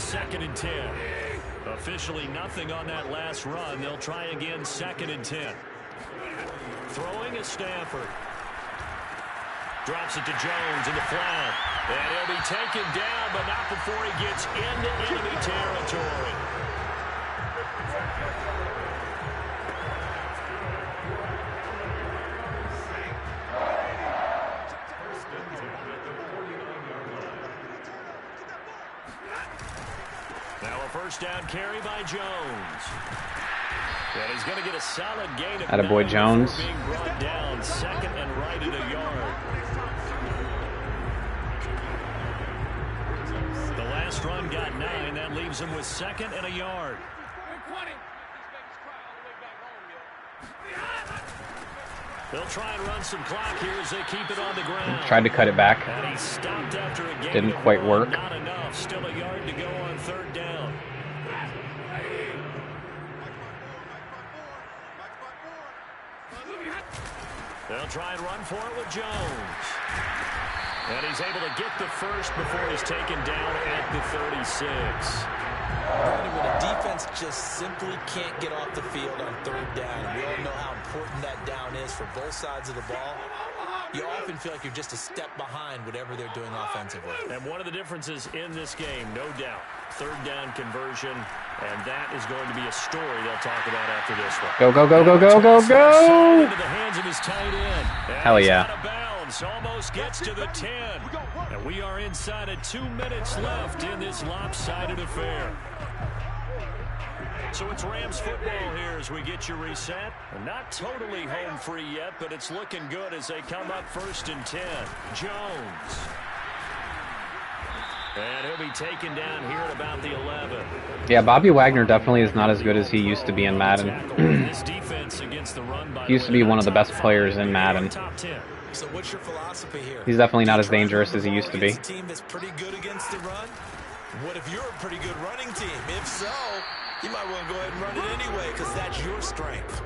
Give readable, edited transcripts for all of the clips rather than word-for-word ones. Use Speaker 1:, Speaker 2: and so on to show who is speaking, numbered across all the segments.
Speaker 1: 2nd and 10. Officially nothing on that last run. They'll try again 2nd and 10. Throwing is Stafford. Drops it to Jones in the flat. And he'll be taken down, but not before he gets into enemy territory. Now a first down carry by Jones. And he's going to get a solid gain of
Speaker 2: attaboy Jones.
Speaker 1: Being brought down 2nd and right at a yard. The last run got 9. That leaves him with 2nd and a yard. They'll try and run some clock here as they keep it on the ground.
Speaker 2: Tried to cut it back.
Speaker 1: And he stopped after a gain.
Speaker 2: Didn't quite work.
Speaker 1: Not enough. Still a yard to go on 3rd down. They'll try and run for it with Jones. And he's able to get the first before he's taken down at the 36.
Speaker 3: When a defense just simply can't get off the field on 3rd down, we all know how important that down is for both sides of the ball. You often feel like you're just a step behind whatever they're doing offensively.
Speaker 1: And one of the differences in this game, no doubt, 3rd down conversion, and that is going to be a story they'll talk about after this one.
Speaker 2: Go, go, go, go, go, go, go!
Speaker 1: Into the hands of his tight end.
Speaker 2: Hell yeah.
Speaker 1: Out of bounds, almost gets to the 10. And we are inside of 2 minutes left in this lopsided affair. So it's Rams football here as we get you reset. Not totally home free yet, but it's looking good as they come up 1st and 10. Jones. And he'll be taken down here at about the 11.
Speaker 2: Yeah, Bobby Wagner definitely is not as good as he used to be in Madden. He used to be one of the best players in Madden.
Speaker 3: So what's your philosophy here?
Speaker 2: He's definitely not as dangerous as he used to be.
Speaker 3: A team that's pretty good against the run? What if you're a pretty good running team? If so, you might want to go ahead and run it anyway because that's your strength.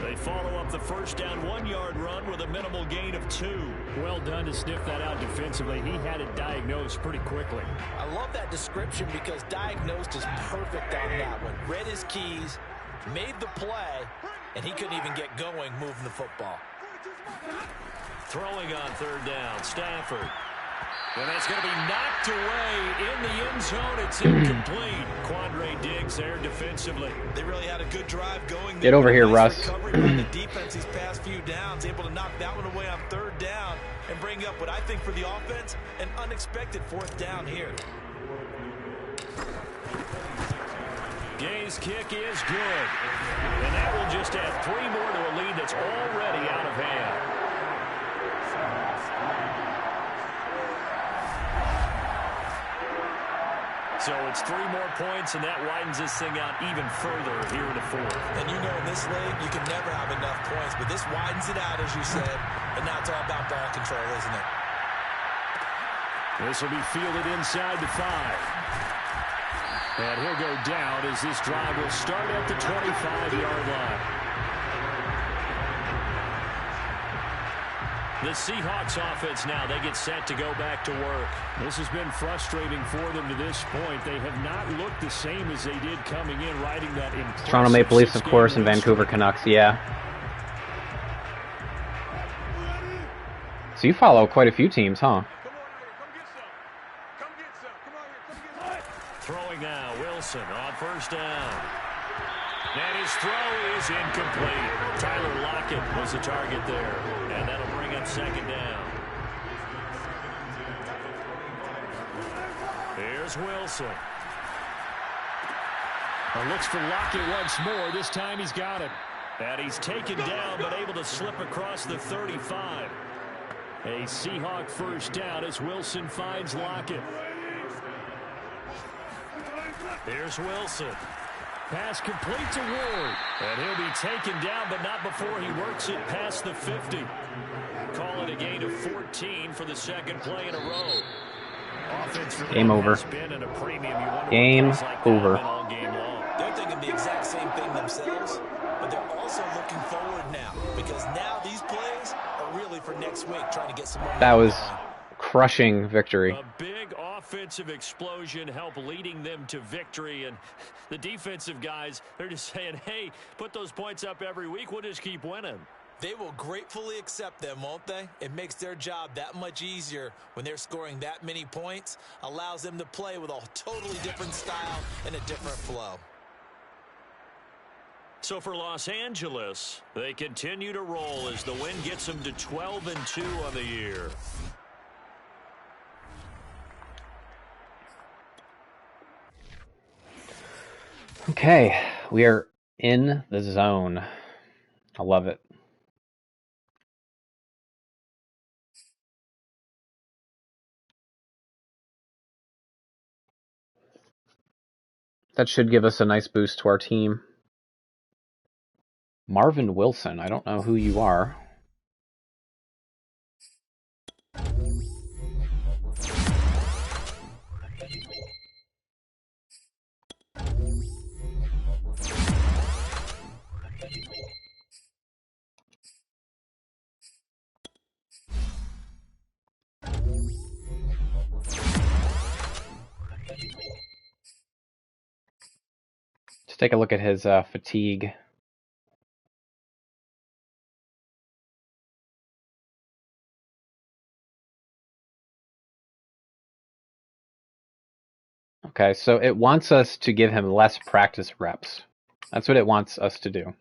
Speaker 1: They follow up the first down 1-yard run with a minimal gain of 2. Well done to sniff that out defensively. He had it diagnosed pretty quickly.
Speaker 3: I love that description because diagnosed is perfect on that one. Read his keys, made the play, and he couldn't even get going moving the football.
Speaker 1: Throwing on 3rd down, Stafford. And that's going to be knocked away in the end zone. It's incomplete. Quandre Diggs there defensively. They really had a good drive going.
Speaker 2: Get over here, Russ.
Speaker 3: The defense these past few downs, able to knock that one away on 3rd down and bring up what I think for the offense, an unexpected 4th down here.
Speaker 1: Gay's kick is good. And that will just add 3 more to a lead that's already out of hand. So it's 3 more points, and that widens this thing out even further here in the 4th.
Speaker 3: And you know in this league, you can never have enough points, but this widens it out, as you said, and now it's all about ball control, isn't it?
Speaker 1: This will be fielded inside the 5. And he'll go down as this drive will start at the 25-yard line. The Seahawks offense now, they get set to go back to work. This has been frustrating for them to this point. They have not looked the same as they did coming in, riding that impressive
Speaker 2: Toronto Maple Leafs, of course, and Vancouver Canucks, yeah. So you follow quite a few teams, huh?
Speaker 1: Throwing now, Wilson on 1st down. And his throw is incomplete. Tyler Lockett was the target there. And that'll bring up 2nd down. Here's Wilson. Looks for Lockett once more. This time he's got it. And he's taken down, but able to slip across the 35. A Seahawk 1st down as Wilson finds Lockett. Here's Wilson. Pass complete to Ward. And he'll be taken down, but not before he works it past the 50. Call it a gain of 14 for the 2nd play in a row.
Speaker 2: Game over. Game over.
Speaker 3: They're thinking the exact same thing themselves, but they're also looking forward now because now these plays are really for next week trying to get some more.
Speaker 2: That was crushing victory.
Speaker 1: A big offensive explosion help leading them to victory. And the defensive guys, they're just saying, hey, put those points up every week. We'll just keep winning.
Speaker 3: They will gratefully accept them, won't they? It makes their job that much easier when they're scoring that many points. Allows them to play with a totally different style and a different flow.
Speaker 1: So for Los Angeles, they continue to roll as the win gets them to 12-2 on the year.
Speaker 2: Okay, we are in the zone. I love it. That should give us a nice boost to our team. Marvin Wilson, I don't know who you are. Let's take a look at his fatigue. Okay, so it wants us to give him less practice reps. That's what it wants us to do.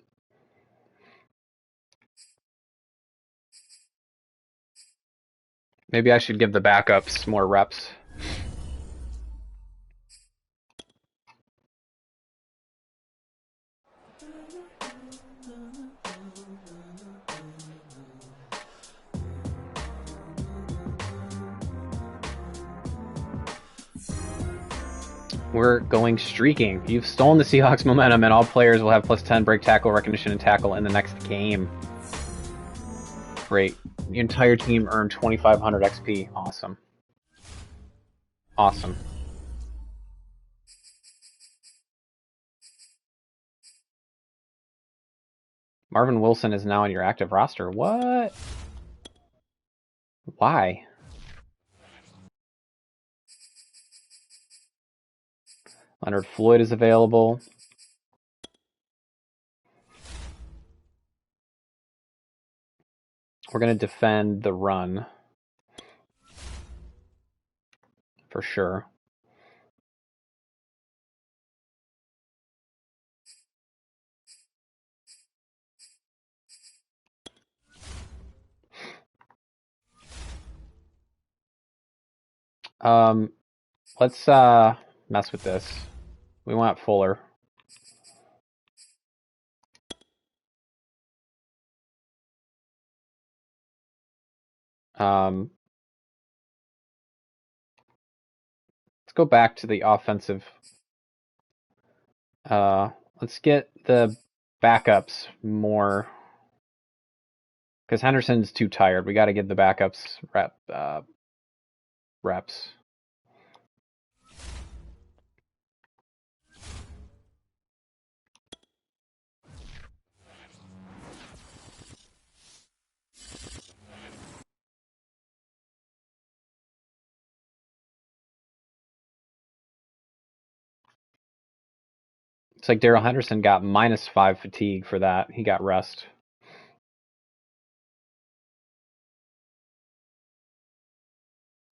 Speaker 2: Maybe I should give the backups more reps. We're going streaking. You've stolen the Seahawks momentum, and all players will have +10 break tackle, recognition, and tackle in the next game. Great. Your entire team earned 2,500 XP. Awesome. Awesome. Marvin Wilson is now on your active roster. What? Why? Leonard Floyd is available. We're going to defend the run. For sure. Let's mess with this. We want Fuller. Let's go back to the offensive. Let's get the backups more, because Henderson's too tired. We got to give the backups reps. It's like Darrell Henderson got -5 fatigue for that. He got rest.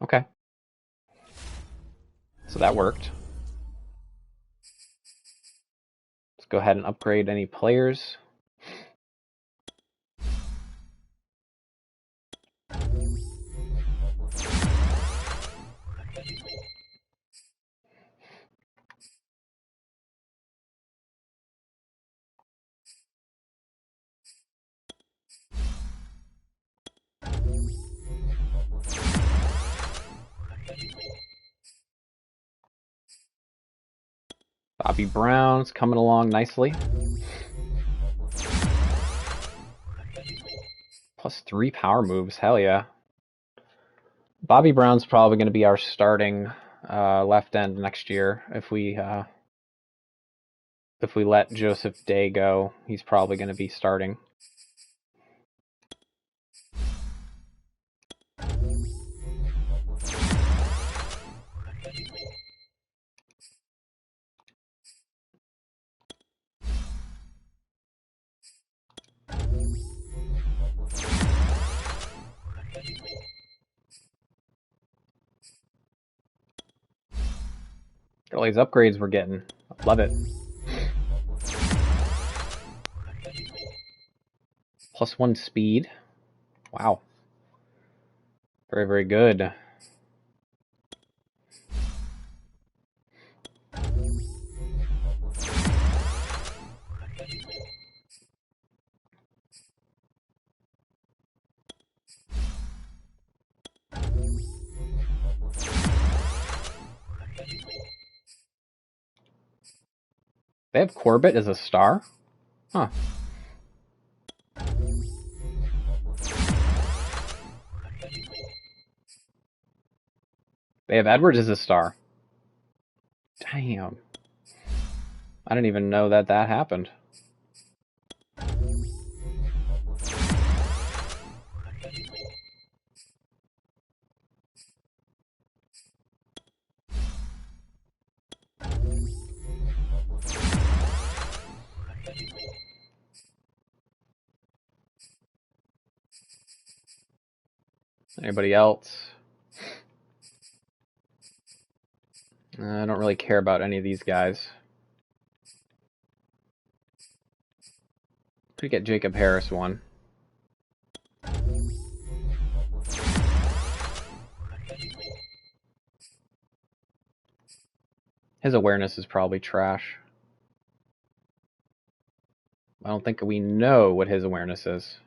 Speaker 2: Okay. So that worked. Let's go ahead and upgrade any players. Bobby Brown's coming along nicely. +3 power moves, hell yeah. Bobby Brown's probably going to be our starting left end next year. If we let Joseph Day go, he's probably going to be starting. Look at all these upgrades we're getting. Love it. +1 speed. Wow. Very, very good. They have Corbett as a star? Huh. They have Edwards as a star. Damn. I didn't even know that happened. Anybody else? I don't really care about any of these guys. Could get Jacob Harris one. His awareness is probably trash. I don't think we know what his awareness is.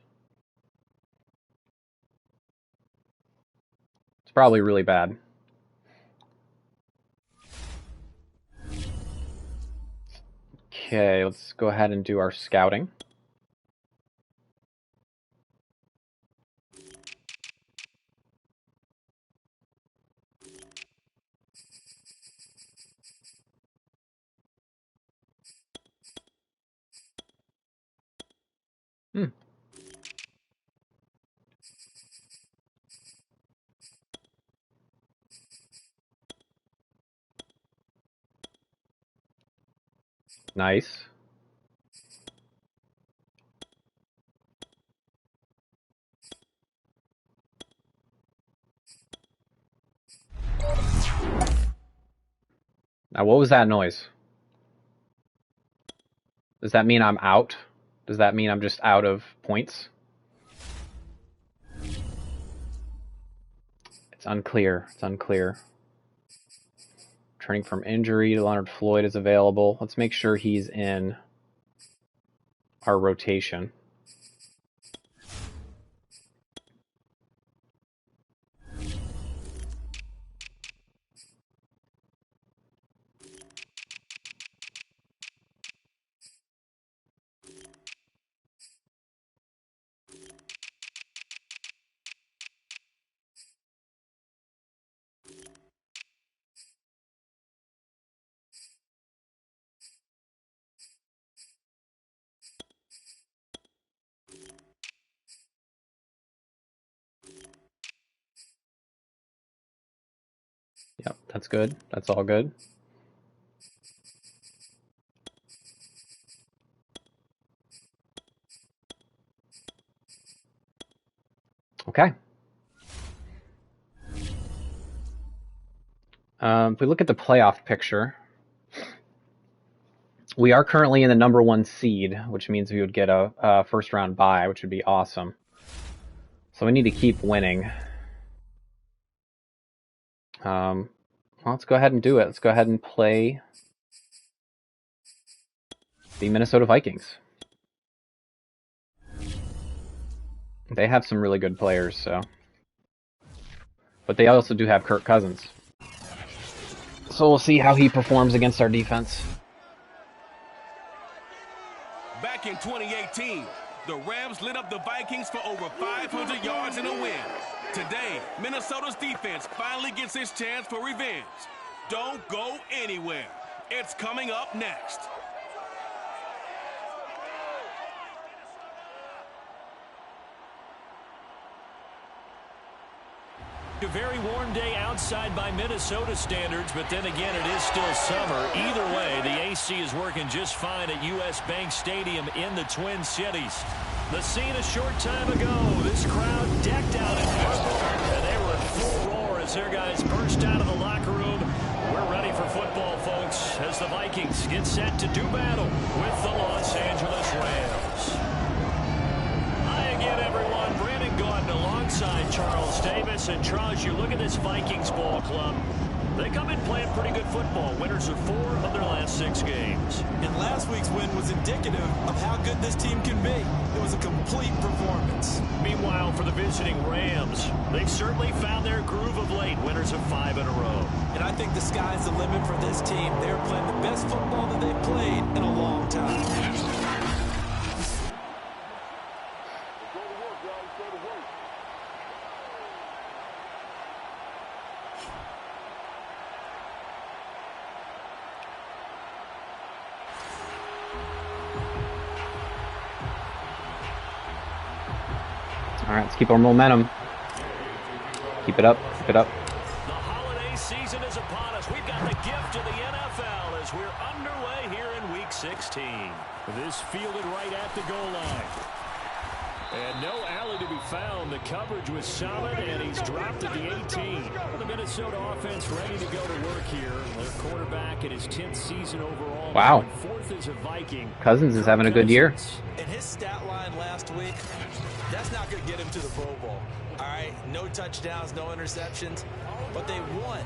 Speaker 2: It's probably really bad. Okay, let's go ahead and do our scouting. Nice. Now, what was that noise? Does that mean I'm out? Does that mean I'm just out of points? It's unclear. It's unclear. Turning from injury, Leonard Floyd is available. Let's make sure he's in our rotation. Yep, that's good. That's all good. Okay. If we look at the playoff picture, we are currently in the #1 seed, which means we would get a first round bye, which would be awesome. So we need to keep winning. Well, let's go ahead and do it. Let's go ahead and play the Minnesota Vikings. They have some really good players, so. But they also do have Kirk Cousins. So we'll see how he performs against our defense.
Speaker 4: Back in 2018, the Rams lit up the Vikings for over 500 yards in a win. Today, Minnesota's defense finally gets its chance for revenge. Don't go anywhere. It's coming up next.
Speaker 1: A very warm day outside by Minnesota standards, but then again, it is still summer. Either way, the AC is working just fine at U.S. Bank Stadium in the Twin Cities. The scene a short time ago, this crowd decked out in purple, and they were in full roar as their guys burst out of the locker room. We're ready for football, folks. Vikings get set to do battle with the Los Angeles Rams. Hi again, everyone. Brandon Gordon alongside Charles Davis. And Charles, you look at this Vikings ball club. They come in playing pretty good football. Winners of 4 of their last 6 games.
Speaker 3: And last week's win was indicative of how good this team can be. It was a complete performance.
Speaker 1: Meanwhile, for the visiting Rams, they've certainly found their groove of late. Winners of 5 in a row.
Speaker 3: And I think the sky's the limit for this team. They're playing the best football that they've played in a long time.
Speaker 2: All right, let's keep our momentum. Keep it up. Keep it up.
Speaker 1: The holiday season is upon us. We've got the gift of the NFL as we're underway here in Week 16. This fielded right at the goal line. And no alley to be found. The coverage was solid, and he's dropped at the 18. The Minnesota offense ready to go to work here. Their quarterback in his 10th season overall.
Speaker 2: Wow.
Speaker 1: 4th as a Viking.
Speaker 2: Cousins is having a good year.
Speaker 3: And his stat line last week, that's not going to get him to the Pro Bowl. All right, no touchdowns, no interceptions, but they won.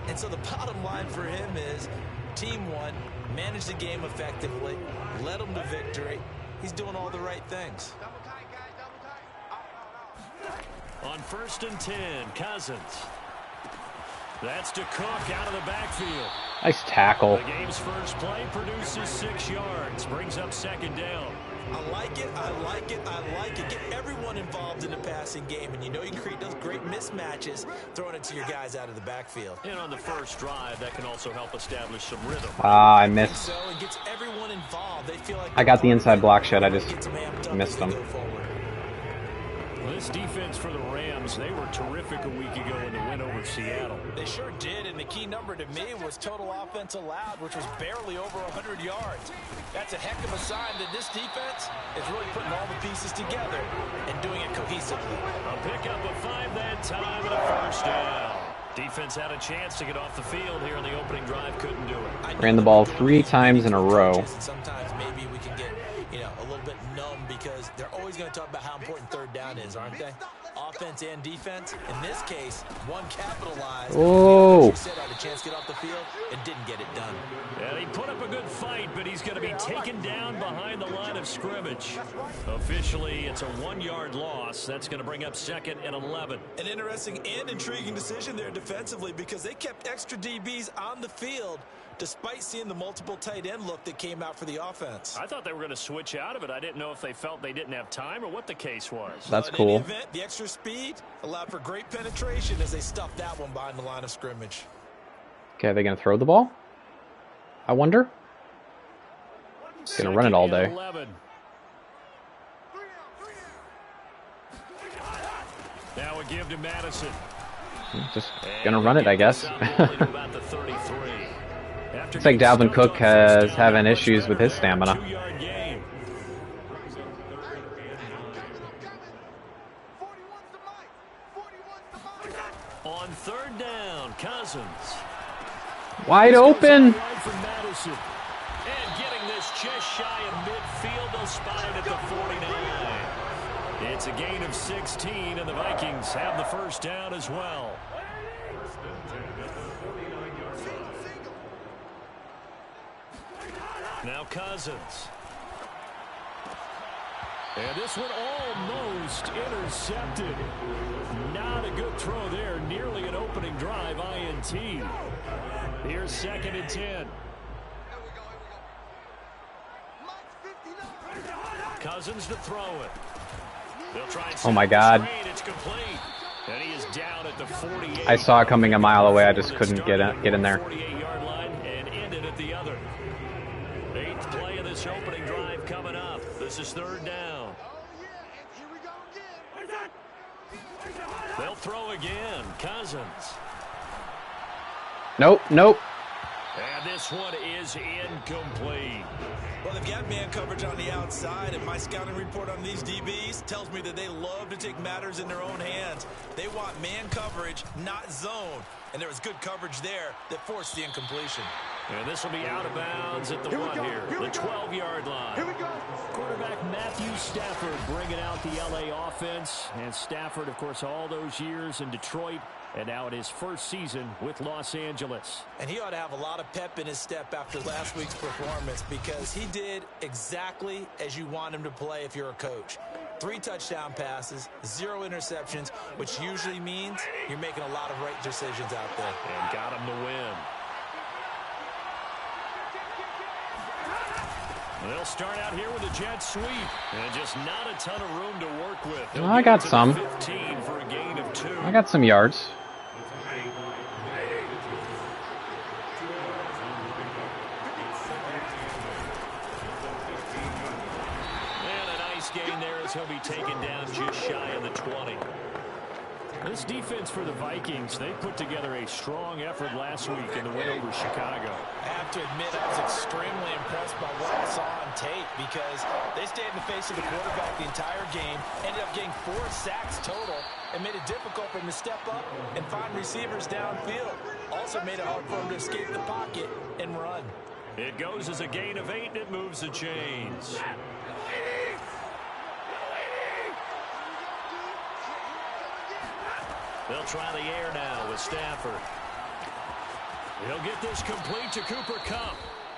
Speaker 3: And so the bottom line for him is team won, managed the game effectively, led them to victory. He's doing all the right things.
Speaker 1: On 1st and 10, Cousins. That's to Cook out of the backfield.
Speaker 2: Nice tackle.
Speaker 1: The game's first play produces 6 yards, brings up 2nd down.
Speaker 3: I like it, I like it, I like it. Get everyone involved in the passing game, and you know you can create those great mismatches throwing it to your guys out of the backfield.
Speaker 1: And on the first drive, that can also help establish some rhythm.
Speaker 2: Ah, I missed.
Speaker 3: So it gets everyone involved. They feel like
Speaker 2: I got the inside block shed. I just missed them.
Speaker 1: This defense for the Rams, they were terrific a week ago in the win over Seattle.
Speaker 3: They sure did, and the key number to me was total offense allowed, which was barely over 100 yards. That's a heck of a sign that this defense is really putting all the pieces together and doing it cohesively.
Speaker 1: A pickup of 5 that time and a first down. Defense had a chance to get off the field here in the opening drive, couldn't do it.
Speaker 2: Ran the ball 3 times in a row.
Speaker 3: Sometimes maybe we can get, a little bit numb because they're always going to talk about how important 3rd down is, aren't they? Offense and defense. In this case, one capitalized.
Speaker 2: Oh.
Speaker 3: Said had a chance to get off the field and didn't get it done.
Speaker 1: Yeah, he put up a good fight, but he's going to be taken down behind the line of scrimmage. Officially, it's a 1-yard loss. That's going to bring up 2nd and 11.
Speaker 3: An interesting and intriguing decision there defensively because they kept extra DBs on the field despite seeing the multiple tight end look that came out for the offense.
Speaker 1: I thought they were going to switch out of it. I didn't know if they felt they didn't have time or what the case was.
Speaker 2: That's
Speaker 3: In
Speaker 2: cool.
Speaker 3: any event, the extra speed allowed for great penetration as they stuffed that one behind the line of scrimmage.
Speaker 2: Okay, are they going to throw the ball? I wonder. Going to run it all day.
Speaker 1: 11. Now a give to Madison.
Speaker 2: Just going to run it, I guess. Looks like Dalvin Cook is having issues with his stamina.
Speaker 1: On 3rd down, Cousins.
Speaker 2: Wide open.
Speaker 1: And getting this just shy of midfield, they'll spot it at the 49. It's a gain of 16, and the Vikings have the first down as well. Now Cousins. And this one almost intercepted. Not a good throw there. Nearly an opening drive, INT. Here's 2nd and 10. Cousins to throw it. They'll try and
Speaker 2: Oh my God.
Speaker 1: it's complete. And he is down at the 48.
Speaker 2: I saw it coming a mile away. I just couldn't get in there.
Speaker 1: 48-yard line and ended at the other. 8th play of this opening drive coming up. This is 3rd down. They'll throw again. Cousins.
Speaker 2: Nope, nope.
Speaker 1: And this one is incomplete.
Speaker 3: Well, they've got man coverage on the outside, and my scouting report on these DBs tells me that they love to take matters in their own hands. They want man coverage, not zone. And there was good coverage there that forced the incompletion.
Speaker 1: And this will be out of bounds at the one here, the 12-yard line.
Speaker 5: Here we go.
Speaker 1: Quarterback Matthew Stafford bringing out the L.A. offense. And Stafford, of course, all those years in Detroit, and now in his first season with Los Angeles.
Speaker 3: And he ought to have a lot of pep in his step after last week's performance, because he did exactly as you want him to play if you're a coach. 3 touchdown passes, 0 interceptions, which usually means you're making a lot of right decisions out there.
Speaker 1: And got him to win. They'll start out here with a jet sweep, and just not a ton of room to work with.
Speaker 2: Well, I got some.
Speaker 1: 15 for a gain of 2.
Speaker 2: I got some yards.
Speaker 1: And a nice gain there as he'll be taken down just shy of the 20. This defense for the Vikings, they put together a strong effort last week in the win over Chicago.
Speaker 3: I have to admit, I was extremely impressed by what I saw on tape, because they stayed in the face of the quarterback the entire game, ended up getting 4 sacks total, and made it difficult for him to step up and find receivers downfield. Also made it hard for him to escape the pocket and run.
Speaker 1: It goes as a gain of 8, and it moves the chains. They'll try the air now with Stafford. He'll get this complete to Cooper Kupp.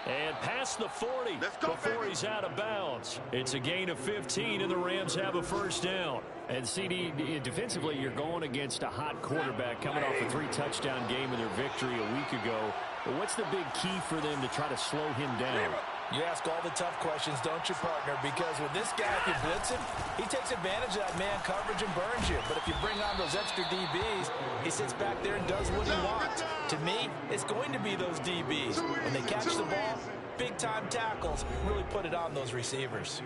Speaker 1: And past the 40 before he's out of bounds. It's a gain of 15, and the Rams have a first down. And CD, defensively, you're going against a hot quarterback coming off a 3-touchdown game in their victory a week ago. But what's the big key for them to try to slow him down?
Speaker 3: You ask all the tough questions, don't you, partner? Because with this guy, if you blitz him, he takes advantage of that man coverage and burns you. But if you bring on those extra DBs, he sits back there and does what he wants. To me, it's going to be those DBs. When they catch the ball, big-time tackles really put it on those receivers.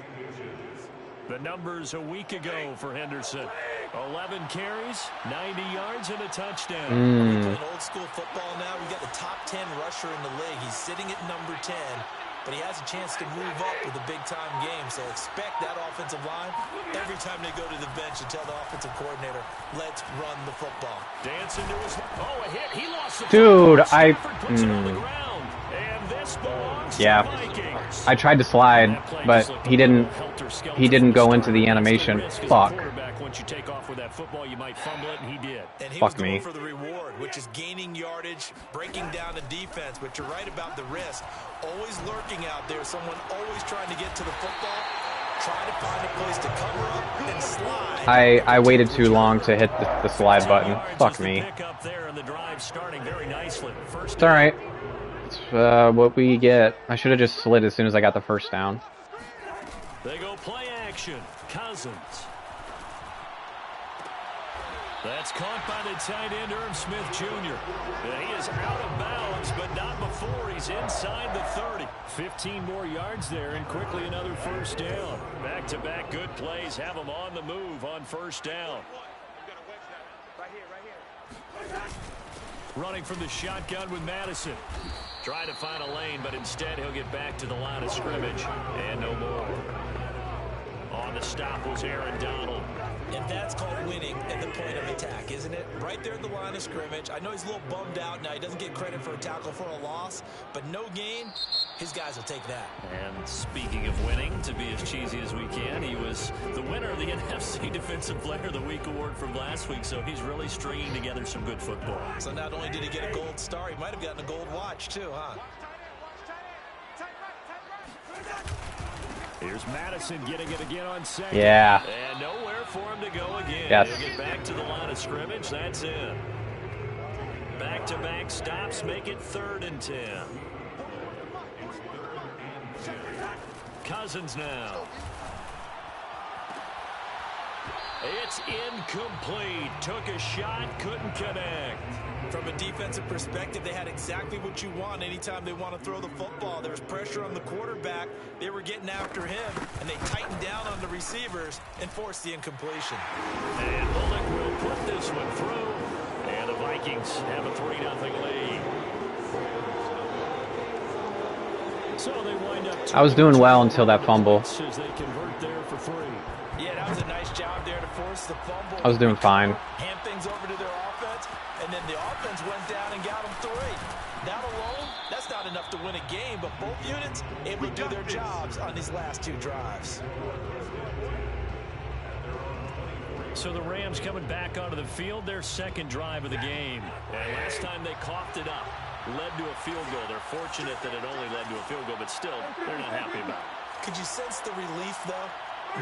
Speaker 1: The numbers a week ago for Henderson. 11 carries, 90 yards, and a touchdown.
Speaker 3: We're playing old-school football now. We've got the top 10 rusher in the league. He's sitting at number 10. But he has a chance to move up with a big-time game. So expect that offensive line every time they go to the bench to tell the offensive coordinator, let's run the football.
Speaker 1: Dancing to his... Oh, a hit. He lost the
Speaker 2: Dude,
Speaker 1: puts it on the ground. And this belongs to the Vikings.
Speaker 2: I tried to slide, but he didn't go into the animation. Fuck.
Speaker 1: Once you take off with that football, you might fumble it, and he did.
Speaker 3: And he
Speaker 2: Fuck
Speaker 3: was going
Speaker 2: me.
Speaker 3: for the reward, which is gaining yardage, breaking down the defense. But you're right about the risk. Always lurking out there, someone always trying to get to the football, trying to find a place to cover up and slide.
Speaker 2: I waited too long to hit the slide button. Fuck me. It's alright. It's what we get. I should have just slid as soon as I got the first down.
Speaker 1: They go play action. Cousins. That's caught by the tight end, Irv Smith Jr. He is out of bounds, but not before he's inside the 30. 15 more yards there, and quickly another first down. Back-to-back good plays have him on the move on first down. Running from the shotgun with Madison. Trying to find a lane, but instead he'll get back to the line of scrimmage. And no more. On the stop was Aaron Donald.
Speaker 3: And that's called winning at the point of attack, isn't it? Right there at the line of scrimmage. I know he's a little bummed out now. He doesn't get credit for a tackle for a loss, but no gain, his guys will take that.
Speaker 1: And speaking of winning, to be as cheesy as we can, he was the winner of the NFC Defensive Player of the Week award from last week, so he's really stringing together some good football.
Speaker 3: So not only did he get a gold star, he might have gotten a gold watch too, huh?
Speaker 1: Here's Madison getting it again on second.
Speaker 2: Yeah.
Speaker 1: And nowhere for him to go again.
Speaker 2: Yes.
Speaker 1: He'll get back to the line of scrimmage. That's it. Back-to-back stops make it 3rd and 10. Cousins now. It's incomplete. Took a shot, couldn't connect.
Speaker 3: From a defensive perspective, they had exactly what you want anytime they want to throw the football. There was pressure on the quarterback. They were getting after him, and they tightened down on the receivers and forced the incompletion.
Speaker 1: And Bullock will put this one through. And the Vikings have a 3-0 lead. So they wind up.
Speaker 2: I was doing well until that fumble.
Speaker 1: As they convert there for 3.
Speaker 3: Yeah, that was a nice job there to force the fumble.
Speaker 2: I was doing fine.
Speaker 3: Hand things over to their offense, and then the offense went down and got them 3. That alone, that's not enough to win a game, but both units able to do their jobs on these last 2 drives.
Speaker 1: So the Rams coming back onto the field, their second drive of the game. And last time they coughed it up, led to a field goal. They're fortunate that it only led to a field goal, but still, they're not happy about it.
Speaker 3: Could you sense the relief, though,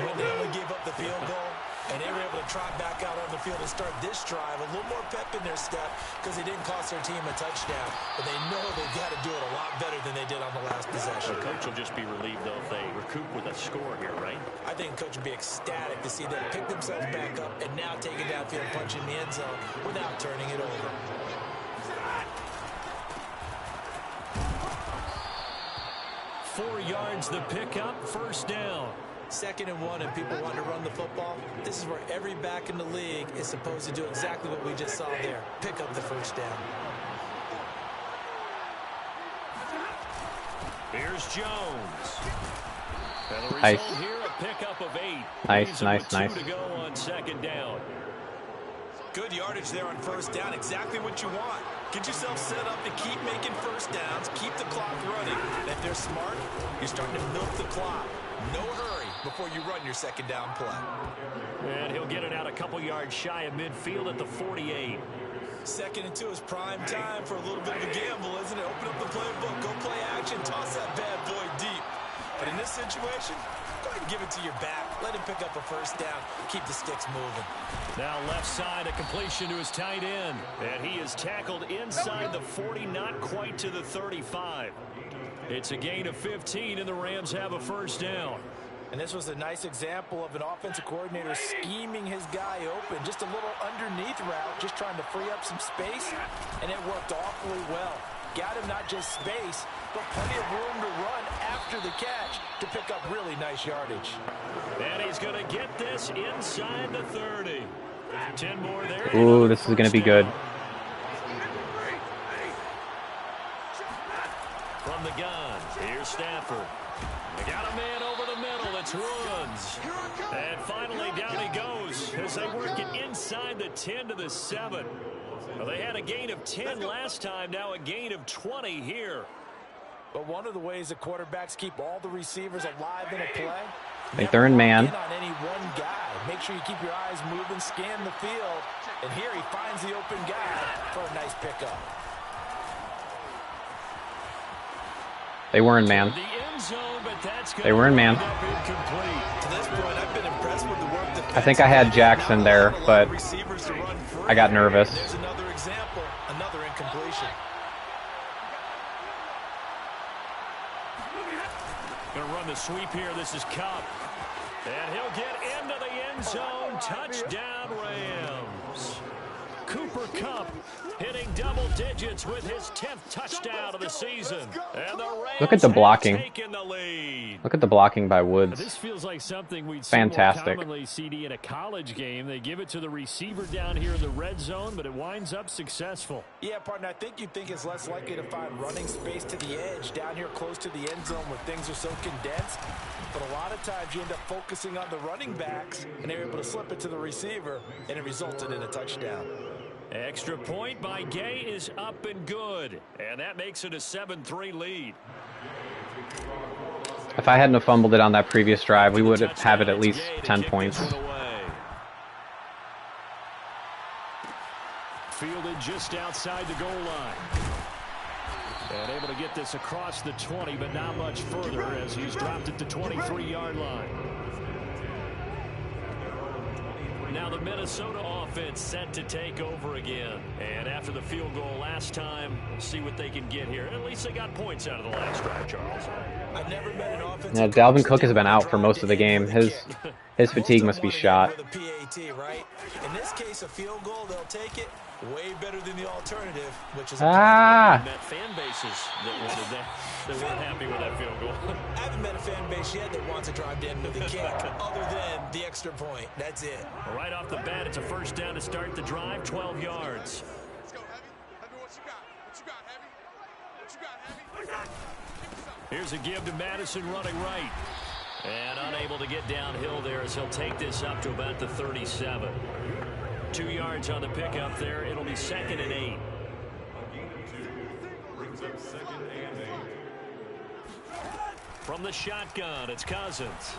Speaker 3: when they only gave up the field goal? And they were able to trot back out on the field and start this drive. A little more pep in their step because they didn't cost their team a touchdown. But they know they've got to do it a lot better than they did on the last possession.
Speaker 1: The coach will just be relieved, though, if they recoup with a score here, right?
Speaker 3: I think coach would be ecstatic to see them pick themselves back up and now take it downfield, punch in the end zone without turning it over.
Speaker 1: Four yards the pickup, first down.
Speaker 3: 2nd and 1, and people want to run the football. This is where every back in the league is supposed to do exactly what we just saw there. Pick up the first down.
Speaker 1: Here's Jones. And the
Speaker 2: Nice.
Speaker 1: result here, a pickup of 8.
Speaker 2: Nice, nice,
Speaker 1: Two
Speaker 2: nice.
Speaker 1: to go on 2nd down.
Speaker 3: Good yardage there on first down. Exactly what you want. Get yourself set up to keep making first downs. Keep the clock running. And if they're smart, you're starting to milk the clock. No hurry before you run your 2nd down play.
Speaker 1: And he'll get it out a couple yards shy of midfield at the 48.
Speaker 3: 2nd and 2 is prime time for a little bit of a gamble, isn't it? Open up the playbook, go play action, toss that bad boy deep. But in this situation, go ahead and give it to your back. Let him pick up a first down. Keep the sticks moving.
Speaker 1: Now left side, a completion to his tight end. And he is tackled inside the 40, not quite to the 35. It's a gain of 15, and the Rams have a first down.
Speaker 3: And this was a nice example of an offensive coordinator scheming his guy open. Just a little underneath route, just trying to free up some space, and it worked awfully well. Got him not just space, but plenty of room to run after the catch to pick up really nice yardage.
Speaker 1: And he's going to get this inside the 30. 10 more there.
Speaker 2: Ooh, this is going to be good.
Speaker 1: From the gun, here's Stafford. They got a man over the middle. It's Woods. And finally, down he goes as they work it inside the 10 to the 7. Well, they had a gain of 10 last time, now a gain of 20 here.
Speaker 3: But one of the ways the quarterbacks keep all the receivers alive in a play,
Speaker 2: I think they're in man.
Speaker 3: on any one guy. Make sure you keep your eyes moving, scan the field. And here he finds the open guy for a nice pickup.
Speaker 2: They were in man. They were in man. I think I had Jackson there, but I got nervous.
Speaker 3: There's another example, another incompletion.
Speaker 1: Gonna run the sweep here. This is Cup. And he'll get into the end zone. Touchdown, Rams. Cooper Kupp hitting double digits with his 10th touchdown of the season. And the Rams
Speaker 2: Look at the blocking.
Speaker 1: taking the lead.
Speaker 2: Look at the blocking by Woods.
Speaker 1: This feels like something we'd
Speaker 2: Fantastic.
Speaker 1: see more commonly, CD, in a college game. They give it to the receiver down here in the red zone, but it winds up successful.
Speaker 3: Yeah, partner, I think you'd think it's less likely to find running space to the edge down here close to the end zone where things are so condensed. But a lot of times you end up focusing on the running backs, and they're able to slip it to the receiver, and it resulted in a touchdown.
Speaker 1: Extra point by Gay is up and good, and that makes it a 7-3 lead.
Speaker 2: If I hadn't have fumbled it on that previous drive, we would have it at least 10 points.
Speaker 1: Fielded just outside the goal line. And able to get this across the 20, but not much further as he's dropped it to 23-yard line. Now the Minnesota offense set to take over again. And after the field goal last time, see what they can get here. At least they got points out of the last drive, Charles.
Speaker 3: I've never met an offensive
Speaker 2: Yeah, Dalvin Cook has been out for most of the game. His fatigue must be shot.
Speaker 3: The PAT, right? In this case, a field goal, they'll take it. Way better than the alternative, which is
Speaker 1: met fan bases that wanted that. They weren't happy with that field goal.
Speaker 3: I haven't met a fan base yet that wants to drive down to the kick, other than the extra point. That's it.
Speaker 1: Right off the bat, it's a first down to start the drive, 12 yards.
Speaker 5: Let's go, Heavy. Heavy, what you got? What you got, Heavy? What you got, Heavy?
Speaker 1: Here's a give to Madison running right. And unable to get downhill there as he'll take this up to about the 37. 2 yards on the pickup there. It'll be 2nd and 8. From the shotgun, it's Cousins.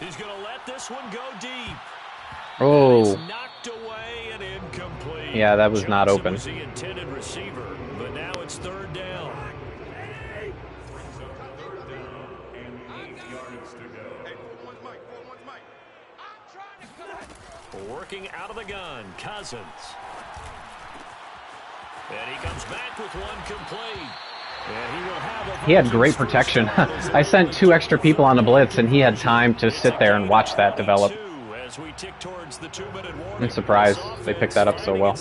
Speaker 1: He's going to let this one go deep.
Speaker 2: Oh.
Speaker 1: Knocked away and incomplete.
Speaker 2: Yeah, that was not open.
Speaker 1: Was the intended receiver, but now it's third down. Working out of the gun, Cousins. And he comes back with one complete. And he will have
Speaker 2: He had great protection. I sent 2 extra people on the blitz, and he had time to sit there and watch that develop.
Speaker 1: as we tick towards the 2-minute warning.
Speaker 2: I'm surprised they picked that up so well.